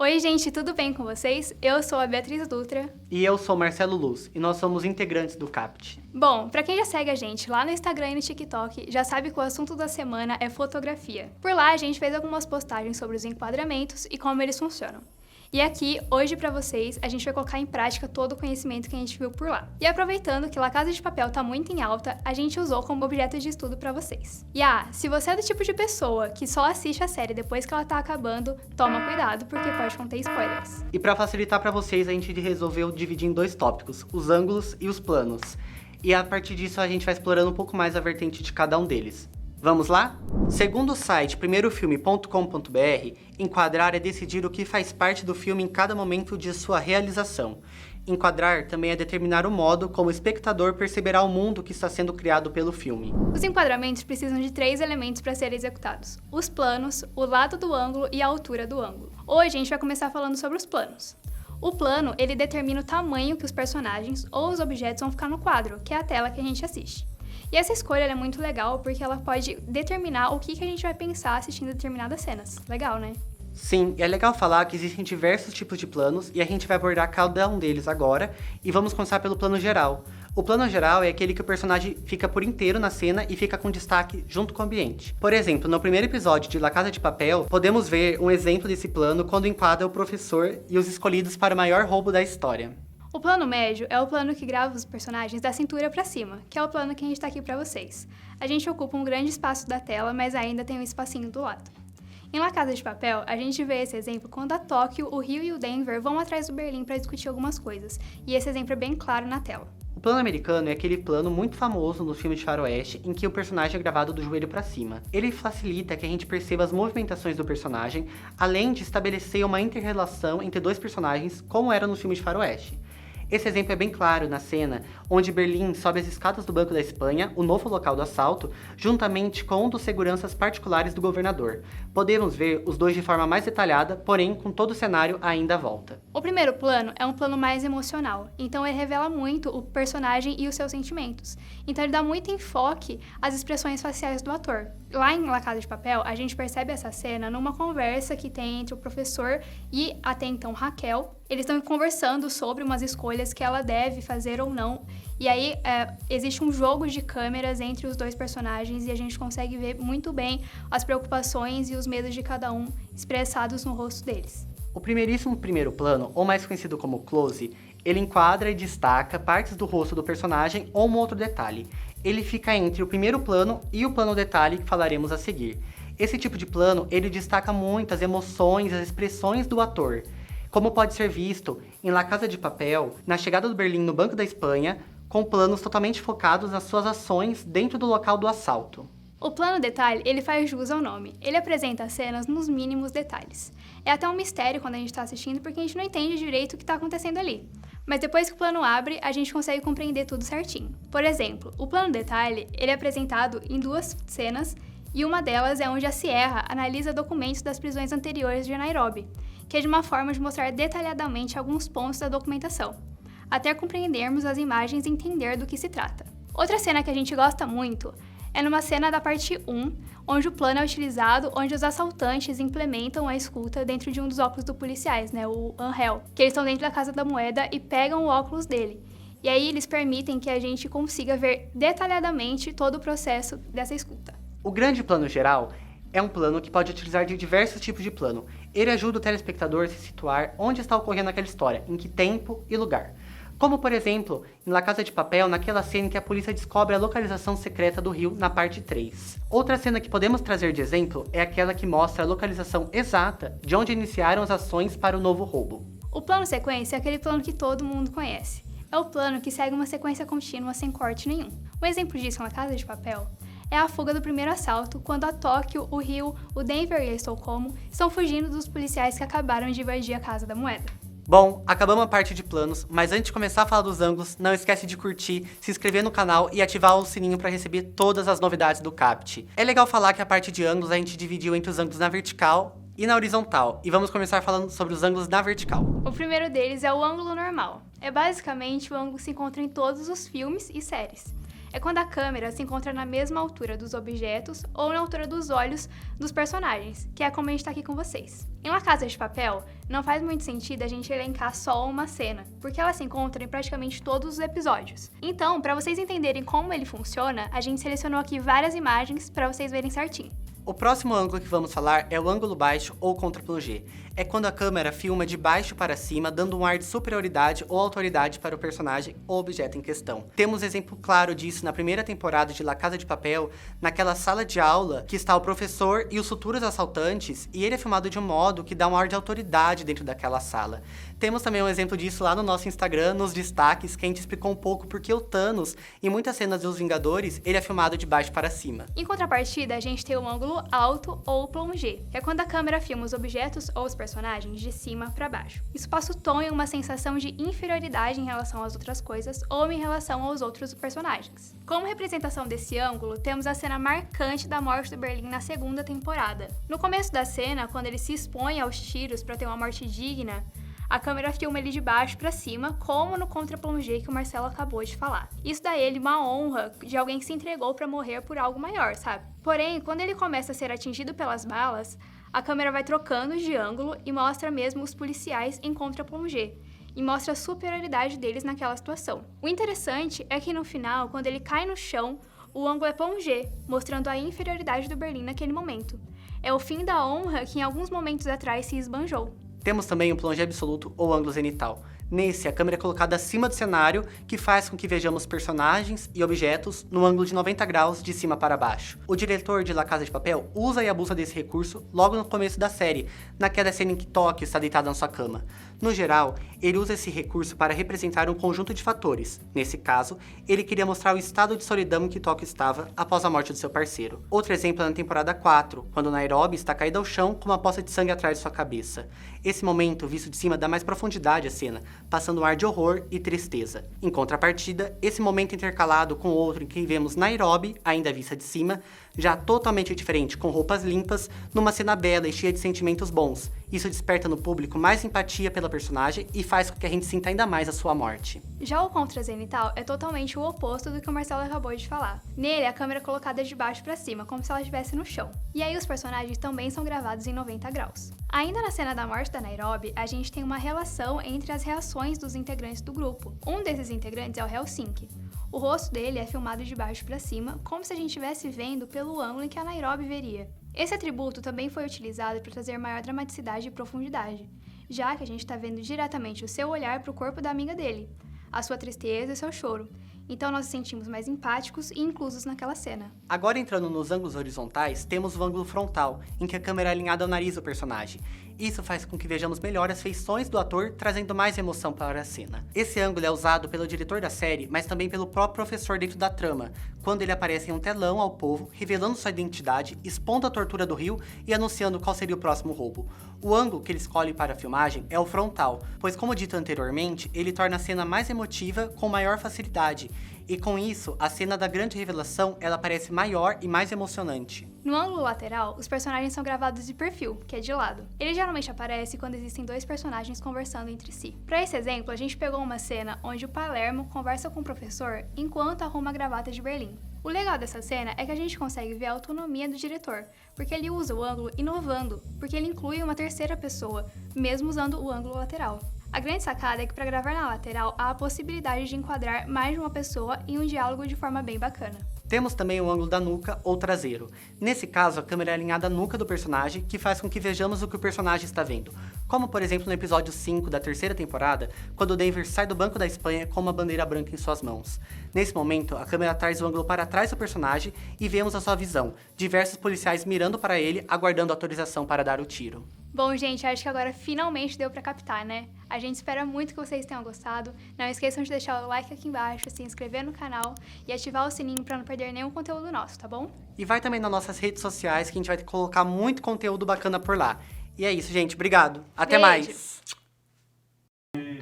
Oi, gente, tudo bem com vocês? Eu sou a Beatriz Dutra. E eu sou Marcelo Luz, e nós somos integrantes do CAPT. Bom, pra quem já segue a gente lá no Instagram e no TikTok, já sabe que o assunto da semana é fotografia. Por lá, a gente fez algumas postagens sobre os enquadramentos e como eles funcionam. E aqui, hoje pra vocês, a gente vai colocar em prática todo o conhecimento que a gente viu por lá. E aproveitando que La Casa de Papel tá muito em alta, a gente usou como objeto de estudo pra vocês. E se você é do tipo de pessoa que só assiste a série depois que ela tá acabando, toma cuidado, porque pode conter spoilers. E para facilitar para vocês, a gente resolveu dividir em dois tópicos, os ângulos e os planos. E a partir disso, a gente vai explorando um pouco mais a vertente de cada um deles. Vamos lá? Segundo o site primeirofilme.com.br, enquadrar é decidir o que faz parte do filme em cada momento de sua realização. Enquadrar também é determinar o modo como o espectador perceberá o mundo que está sendo criado pelo filme. Os enquadramentos precisam de 3 elementos para serem executados: os planos, o lado do ângulo e a altura do ângulo. Hoje a gente vai começar falando sobre os planos. O plano, ele determina o tamanho que os personagens ou os objetos vão ficar no quadro, que é a tela que a gente assiste. E essa escolha é muito legal porque ela pode determinar o que a gente vai pensar assistindo determinadas cenas. Legal, né? Sim, e é legal falar que existem diversos tipos de planos e a gente vai abordar cada um deles agora e vamos começar pelo plano geral. O plano geral é aquele que o personagem fica por inteiro na cena e fica com destaque junto com o ambiente. Por exemplo, no primeiro episódio de La Casa de Papel, podemos ver um exemplo desse plano quando enquadra o professor e os escolhidos para o maior roubo da história. O plano médio é o plano que grava os personagens da cintura pra cima, que é o plano que a gente tá aqui pra vocês. A gente ocupa um grande espaço da tela, mas ainda tem um espacinho do lado. Em La Casa de Papel, a gente vê esse exemplo quando a Tóquio, o Rio e o Denver vão atrás do Berlim para discutir algumas coisas, e esse exemplo é bem claro na tela. O plano americano é aquele plano muito famoso nos filmes de faroeste em que o personagem é gravado do joelho para cima. Ele facilita que a gente perceba as movimentações do personagem, além de estabelecer uma inter-relação entre dois personagens, como era nos filmes de faroeste. Esse exemplo é bem claro na cena onde Berlim sobe as escadas do Banco da Espanha, o novo local do assalto, juntamente com um dos seguranças particulares do governador. Podemos ver os dois de forma mais detalhada, porém com todo o cenário ainda à volta. O primeiro plano é um plano mais emocional, então ele revela muito o personagem e os seus sentimentos. Então ele dá muito enfoque às expressões faciais do ator. Lá em La Casa de Papel, a gente percebe essa cena numa conversa que tem entre o professor e até então Raquel. Eles estão conversando sobre umas escolhas que ela deve fazer ou não. E aí existe um jogo de câmeras entre os dois personagens e a gente consegue ver muito bem as preocupações e os medos de cada um expressados no rosto deles. O primeiríssimo primeiro plano, ou mais conhecido como close, ele enquadra e destaca partes do rosto do personagem ou um outro detalhe. Ele fica entre o primeiro plano e o plano detalhe que falaremos a seguir. Esse tipo de plano, ele destaca muito as emoções, as expressões do ator, como pode ser visto em La Casa de Papel, na chegada do Berlim no Banco da Espanha, com planos totalmente focados nas suas ações dentro do local do assalto. O plano detalhe, ele faz jus ao nome. Ele apresenta as cenas nos mínimos detalhes. É até um mistério quando a gente está assistindo, porque a gente não entende direito o que está acontecendo ali. Mas depois que o plano abre, a gente consegue compreender tudo certinho. Por exemplo, o plano detalhe, ele é apresentado em 2 cenas, e uma delas é onde a Sierra analisa documentos das prisões anteriores de Nairobi, que é de uma forma de mostrar detalhadamente alguns pontos da documentação, até compreendermos as imagens e entender do que se trata. Outra cena que a gente gosta muito é numa cena da parte 1, onde o plano é utilizado, onde os assaltantes implementam a escuta dentro de um dos óculos dos policiais, o Angel, que eles estão dentro da Casa da Moeda e pegam o óculos dele. E aí eles permitem que a gente consiga ver detalhadamente todo o processo dessa escuta. O grande plano geral é um plano que pode utilizar de diversos tipos de plano. Ele ajuda o telespectador a se situar onde está ocorrendo aquela história, em que tempo e lugar. Como, por exemplo, em La Casa de Papel, naquela cena em que a polícia descobre a localização secreta do Rio na parte 3. Outra cena que podemos trazer de exemplo é aquela que mostra a localização exata de onde iniciaram as ações para o novo roubo. O plano sequência é aquele plano que todo mundo conhece. É o plano que segue uma sequência contínua sem corte nenhum. Um exemplo disso na Casa de Papel é a fuga do primeiro assalto, quando a Tóquio, o Rio, o Denver e a Estocolmo estão fugindo dos policiais que acabaram de invadir a Casa da Moeda. Bom, acabamos a parte de planos, mas antes de começar a falar dos ângulos, não esquece de curtir, se inscrever no canal e ativar o sininho para receber todas as novidades do CAPT. É legal falar que a parte de ângulos a gente dividiu entre os ângulos na vertical e na horizontal, e vamos começar falando sobre os ângulos na vertical. O primeiro deles é o ângulo normal. É basicamente o ângulo que se encontra em todos os filmes e séries. é quando a câmera se encontra na mesma altura dos objetos ou na altura dos olhos dos personagens, que é como a gente tá aqui com vocês. Em La Casa de Papel, não faz muito sentido a gente elencar só uma cena, porque ela se encontra em praticamente todos os episódios. Então, para vocês entenderem como ele funciona, a gente selecionou aqui várias imagens para vocês verem certinho. O próximo ângulo que vamos falar é o ângulo baixo ou contra-plongé. É quando a câmera filma de baixo para cima, dando um ar de superioridade ou autoridade para o personagem ou objeto em questão. Temos exemplo claro disso na primeira temporada de La Casa de Papel, naquela sala de aula que está o professor e os futuros assaltantes, e ele é filmado de um modo que dá um ar de autoridade dentro daquela sala. Temos também um exemplo disso lá no nosso Instagram, nos destaques, que a gente explicou um pouco porque o Thanos, em muitas cenas dos Vingadores, ele é filmado de baixo para cima. Em contrapartida, a gente tem o ângulo alto ou plongé, que é quando a câmera filma os objetos ou os personagens de cima para baixo. Isso passa o tom em uma sensação de inferioridade em relação às outras coisas ou em relação aos outros personagens. Como representação desse ângulo, temos a cena marcante da morte do Berlim na segunda temporada. No começo da cena, quando ele se expõe aos tiros para ter uma morte digna, a câmera filma ele de baixo para cima, como no contra-plongé que o Marcelo acabou de falar. Isso dá a ele uma honra de alguém que se entregou para morrer por algo maior, sabe? Porém, quando ele começa a ser atingido pelas balas, a câmera vai trocando de ângulo e mostra mesmo os policiais em contra-plongé, e mostra a superioridade deles naquela situação. O interessante é que no final, quando ele cai no chão, o ângulo é plongé, mostrando a inferioridade do Berlim naquele momento. É o fim da honra que em alguns momentos atrás se esbanjou. Temos também o plongé absoluto ou ângulo zenital. Nesse, a câmera é colocada acima do cenário, que faz com que vejamos personagens e objetos no ângulo de 90 graus de cima para baixo. O diretor de La Casa de Papel usa e abusa desse recurso logo no começo da série, naquela cena em que Tóquio está deitado na sua cama. No geral, ele usa esse recurso para representar um conjunto de fatores. Nesse caso, ele queria mostrar o estado de solidão em que Tóquio estava após a morte do seu parceiro. Outro exemplo é na temporada 4, quando Nairobi está caída ao chão com uma poça de sangue atrás de sua cabeça. Esse momento, visto de cima, dá mais profundidade à cena, passando um ar de horror e tristeza. Em contrapartida, esse momento intercalado com outro em que vemos Nairobi, ainda vista de cima, já totalmente diferente, com roupas limpas, numa cena bela e cheia de sentimentos bons. Isso desperta no público mais empatia pela personagem e faz com que a gente sinta ainda mais a sua morte. Já o contra-zenital é totalmente o oposto do que o Marcelo acabou de falar. Nele, a câmera é colocada de baixo para cima, como se ela estivesse no chão. E aí os personagens também são gravados em 90 graus. Ainda na cena da morte da Nairobi, a gente tem uma relação entre as reações dos integrantes do grupo. Um desses integrantes é o Helsinki. O rosto dele é filmado de baixo para cima, como se a gente estivesse vendo pelo ângulo em que a Nairobi veria. Esse atributo também foi utilizado para trazer maior dramaticidade e profundidade, já que a gente está vendo diretamente o seu olhar para o corpo da amiga dele, a sua tristeza e seu choro. Então nós nos sentimos mais empáticos e inclusos naquela cena. Agora entrando nos ângulos horizontais, temos o ângulo frontal, em que a câmera é alinhada ao nariz do personagem. Isso faz com que vejamos melhor as feições do ator, trazendo mais emoção para a cena. Esse ângulo é usado pelo diretor da série, mas também pelo próprio professor dentro da trama, quando ele aparece em um telão ao povo, revelando sua identidade, expondo a tortura do Rio e anunciando qual seria o próximo roubo. O ângulo que ele escolhe para a filmagem é o frontal, pois como dito anteriormente, ele torna a cena mais emotiva com maior facilidade, e com isso, a cena da grande revelação ela parece maior e mais emocionante. No ângulo lateral, os personagens são gravados de perfil, que é de lado. Ele geralmente aparece quando existem dois personagens conversando entre si. Para esse exemplo, a gente pegou uma cena onde o Palermo conversa com o professor enquanto arruma a gravata de Berlim. O legal dessa cena é que a gente consegue ver a autonomia do diretor, porque ele usa o ângulo inovando, porque ele inclui uma terceira pessoa, mesmo usando o ângulo lateral. A grande sacada é que para gravar na lateral há a possibilidade de enquadrar mais de uma pessoa em um diálogo de forma bem bacana. Temos também o ângulo da nuca ou traseiro. Nesse caso, a câmera é alinhada à nuca do personagem, que faz com que vejamos o que o personagem está vendo. Como, por exemplo, no episódio 5 da terceira temporada, quando o Denver sai do Banco da Espanha com uma bandeira branca em suas mãos. Nesse momento, a câmera traz o ângulo para trás do personagem e vemos a sua visão, diversos policiais mirando para ele, aguardando autorização para dar o tiro. Bom, gente, acho que agora finalmente deu pra captar, né? A gente espera muito que vocês tenham gostado. Não esqueçam de deixar o like aqui embaixo, se inscrever no canal e ativar o sininho pra não perder nenhum conteúdo nosso, tá bom? E vai também nas nossas redes sociais, que a gente vai colocar muito conteúdo bacana por lá. E é isso, gente. Obrigado. Até Beijo. mais.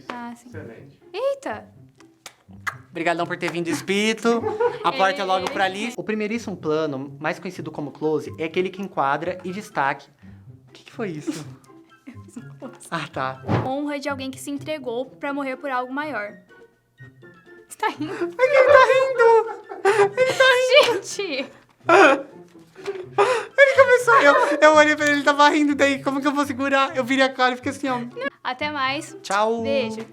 Ah, sim. Excelente. Eita! Obrigadão por ter vindo, Espírito. A porta é logo por ali. O primeiríssimo plano, mais conhecido como close, é aquele que enquadra e destaque. O que foi isso? Ah, tá. Honra de alguém que se entregou pra morrer por algo maior. Você tá rindo? Por que ele tá rindo? Gente! Ele começou, eu olhei pra ele, ele tava rindo, daí como que eu vou segurar? Eu virei a cara e fiquei assim, ó. Até mais. Tchau. Beijo.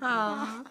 Ah.